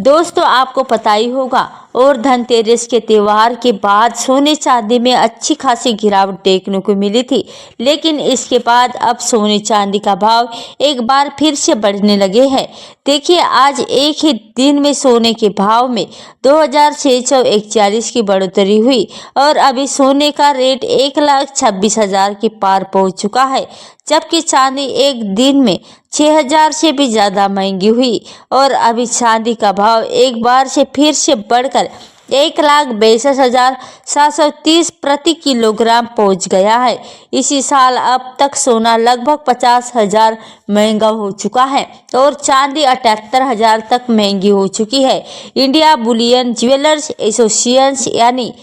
दोस्तों आपको पता ही होगा और धनतेरस के त्यौहार के बाद सोने चांदी में अच्छी खासी गिरावट देखने को मिली थी। लेकिन इसके बाद अब सोने चांदी का भाव एक बार फिर से बढ़ने लगे हैं। देखिए आज एक ही दिन में सोने के भाव में 2641 की बढ़ोतरी हुई और अभी सोने का रेट 1,26,000 के पार पहुंच चुका है, जबकि चांदी एक दिन में 6,000 से भी ज़्यादा महंगी हुई और अभी चांदी का भाव एक बार से फिर से बढ़कर 1,62,730 प्रति किलोग्राम पहुंच गया है। इसी साल अब तक सोना लगभग 50,000 महंगा हो चुका है और चांदी 78,000 तक महंगी हो चुकी है। इंडिया बुलियन ज्वेलर्स एसोसिएशन यानी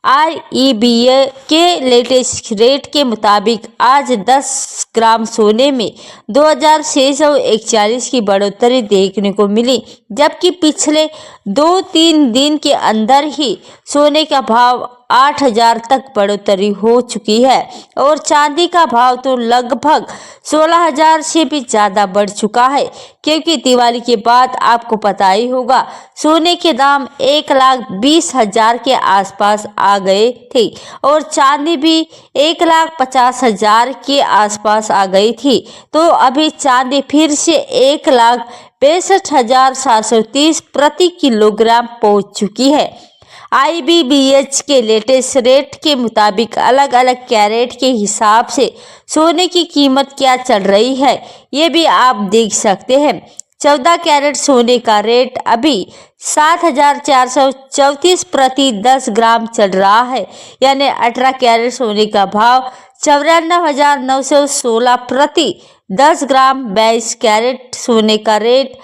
IEBA के लेटेस्ट रेट के मुताबिक आज 10 ग्राम सोने में 2,641 की बढ़ोतरी देखने को मिली, जबकि पिछले 2-3 दिन के अंदर ही सोने का भाव 8,000 तक बढ़ोतरी हो चुकी है और चांदी का भाव तो लगभग 16,000 से भी ज़्यादा बढ़ चुका है, क्योंकि दिवाली के बाद आपको पता ही होगा सोने के दाम 1,20,000 के आसपास आ गए थे और चांदी भी 1,50,000 के आसपास आ गई थी। तो अभी चांदी फिर से 1,62,730 प्रति किलोग्राम पहुंच चुकी है। IBBH के लेटेस्ट रेट के मुताबिक अलग अलग कैरेट के हिसाब से सोने की कीमत क्या चल रही है ये भी आप देख सकते हैं। 14 कैरेट सोने का रेट अभी 7,434 प्रति 10 ग्राम चल रहा है, यानी 18 कैरेट सोने का भाव 94,916 प्रति 10 ग्राम। 22 कैरेट सोने का रेट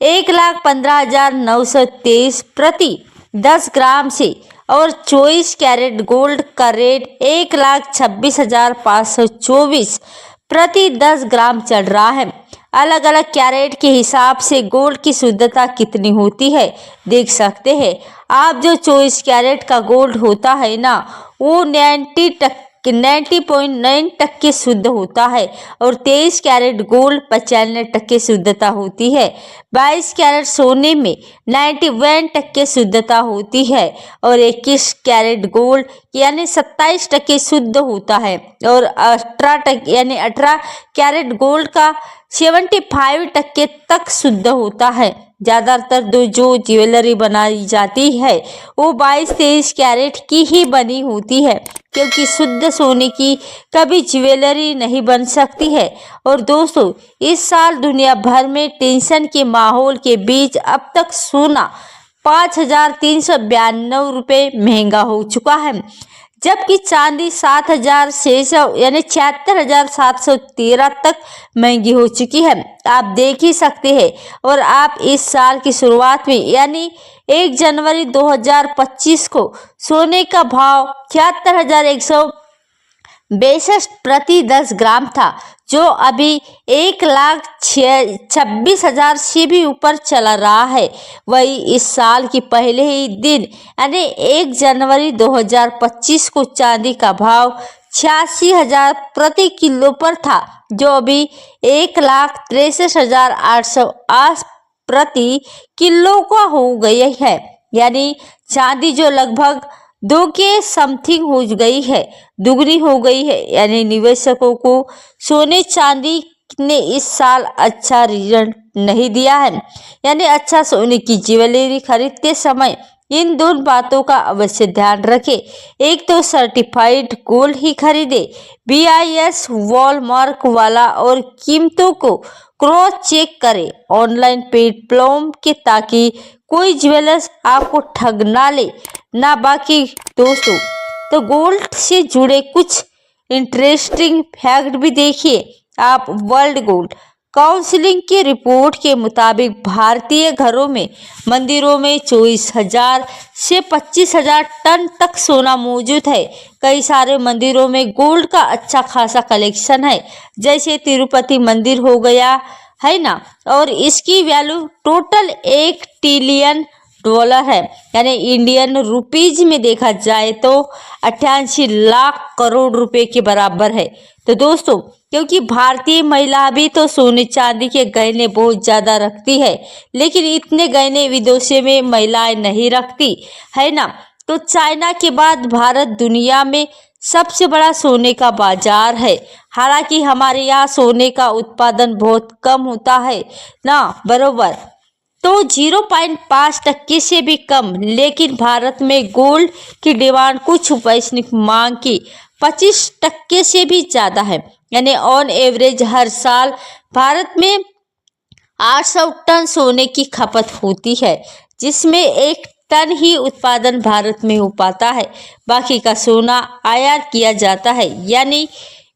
1,15,923 प्रति 10 ग्राम से और 24 कैरेट गोल्ड का रेट 1,26,524 प्रति 10 ग्राम चल रहा है। अलग अलग कैरेट के हिसाब से गोल्ड की शुद्धता कितनी होती है देख सकते हैं आप। जो 24 कैरेट का गोल्ड होता है ना, वो 90.9% शुद्ध होता है और 23 कैरेट गोल्ड 95% शुद्धता होती है। 22 कैरेट सोने में 91% शुद्धता होती है और 21 कैरेट गोल्ड यानी 27% शुद्ध होता है और 18 कैरेट गोल्ड का 75% तक शुद्ध होता है। ज़्यादातर जो ज्वेलरी बनाई जाती है वो 22-23 कैरेट की ही बनी होती है, क्योंकि शुद्ध सोने की कभी ज्वेलरी नहीं बन सकती है। और दोस्तों इस साल दुनिया भर में टेंशन के माहौल के बीच अब तक सोना 5,392 रुपये महंगा हो चुका है, जबकि चांदी 7,600 यानी 76,713 तक महंगी हो चुकी है। आप देख ही सकते हैं। और आप इस साल की शुरुआत में यानी 1 जनवरी 2025 को सोने का भाव 76,162 प्रति 10 ग्राम था, जो अभी 1,26,000 से भी ऊपर चला रहा है। वही इस साल की पहले ही दिन यानी 1 जनवरी 2025 को चांदी का भाव 86,000 प्रति किलो पर था, जो अभी 1,63,808 प्रति किलो का हो गई है। यानी चांदी जो लगभग 2 के समथिंग हो गई है, दुगनी हो गई है। यानी निवेशकों को सोने चांदी ने इस साल अच्छा रिजल्ट नहीं दिया है। यानी अच्छा सोने की ज्वेलरी खरीदते समय इन दोनों बातों का अवश्य ध्यान रखें। एक तो सर्टिफाइड गोल्ड ही खरीदे, BIS वॉलमार्क वाला, और कीमतों को क्रॉस चेक करें ऑनलाइन प्लेटफॉर्म के, ताकि कोई ज्वेलर्स आपको ठग ना ले ना। बाकी दोस्तों तो गोल्ड से जुड़े कुछ इंटरेस्टिंग फैक्ट भी देखिए आप। वर्ल्ड गोल्ड काउंसिल की रिपोर्ट के मुताबिक भारतीय घरों में मंदिरों में 24,000 से 25,000 टन तक सोना मौजूद है। कई सारे मंदिरों में गोल्ड का अच्छा खासा कलेक्शन है, जैसे तिरुपति मंदिर हो गया है ना, और इसकी वैल्यू टोटल $1 ट्रिलियन डॉलर है, यानी इंडियन रुपीज में देखा जाए तो 88 लाख करोड़ रुपए के बराबर है। तो दोस्तों, क्योंकि भारतीय महिला भी तो सोने चांदी के गहने बहुत ज़्यादा रखती है, लेकिन इतने गहने विदेशों में महिलाएं नहीं रखती है ना। तो चाइना के बाद भारत दुनिया में सबसे बड़ा सोने का बाजार है। हालांकि हमारे यहाँ सोने का उत्पादन बहुत कम होता है ना, बरोबर, तो 0.5% से भी कम। लेकिन भारत में गोल्ड की डिमांड कुछ वैश्विक मांग की 25% से भी ज़्यादा है। यानी ऑन एवरेज हर साल भारत में 800 टन सोने की खपत होती है, जिसमें 1 टन ही उत्पादन भारत में हो पाता है। बाकी का सोना आयात किया जाता है, यानी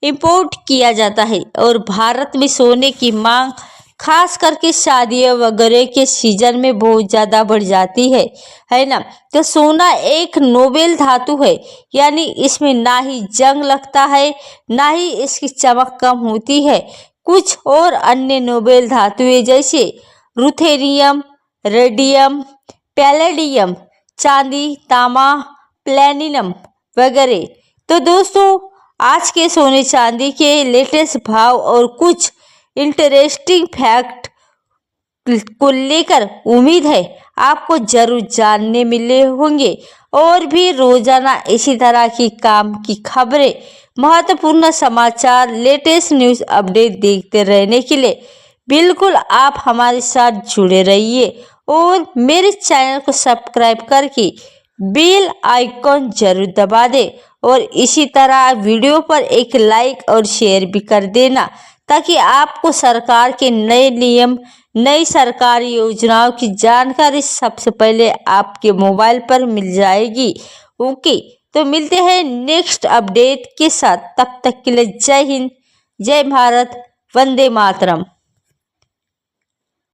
इंपोर्ट किया जाता है। और भारत में सोने की मांग खास करके शादियों वगैरह के सीजन में बहुत ज़्यादा बढ़ जाती है ना। तो सोना एक नोबेल धातु है, यानी इसमें ना ही जंग लगता है, ना ही इसकी चमक कम होती है। कुछ और अन्य नोबेल धातुएं जैसे रुथेनियम, रेडियम, पैलेडियम, चांदी, तांबा, प्लेटिनम वगैरह। तो दोस्तों, आज के सोने चांदी के लेटेस्ट भाव और कुछ इंटरेस्टिंग फैक्ट को लेकर उम्मीद है आपको जरूर जानने मिले होंगे। और भी रोजाना इसी तरह की काम की खबरें, महत्वपूर्ण समाचार, लेटेस्ट न्यूज़ अपडेट देखते रहने के लिए बिल्कुल आप हमारे साथ जुड़े रहिए और मेरे चैनल को सब्सक्राइब करके बेल आइकॉन जरूर दबा दें। और इसी तरह वीडियो पर एक लाइक और शेयर भी कर देना, ताकि आपको सरकार के नए नियम, नई सरकारी योजनाओं की जानकारी सबसे पहले आपके मोबाइल पर मिल जाएगी। ओके, तो मिलते हैं नेक्स्ट अपडेट के साथ। तब तक के लिए जय हिंद, जय भारत, वंदे मातरम।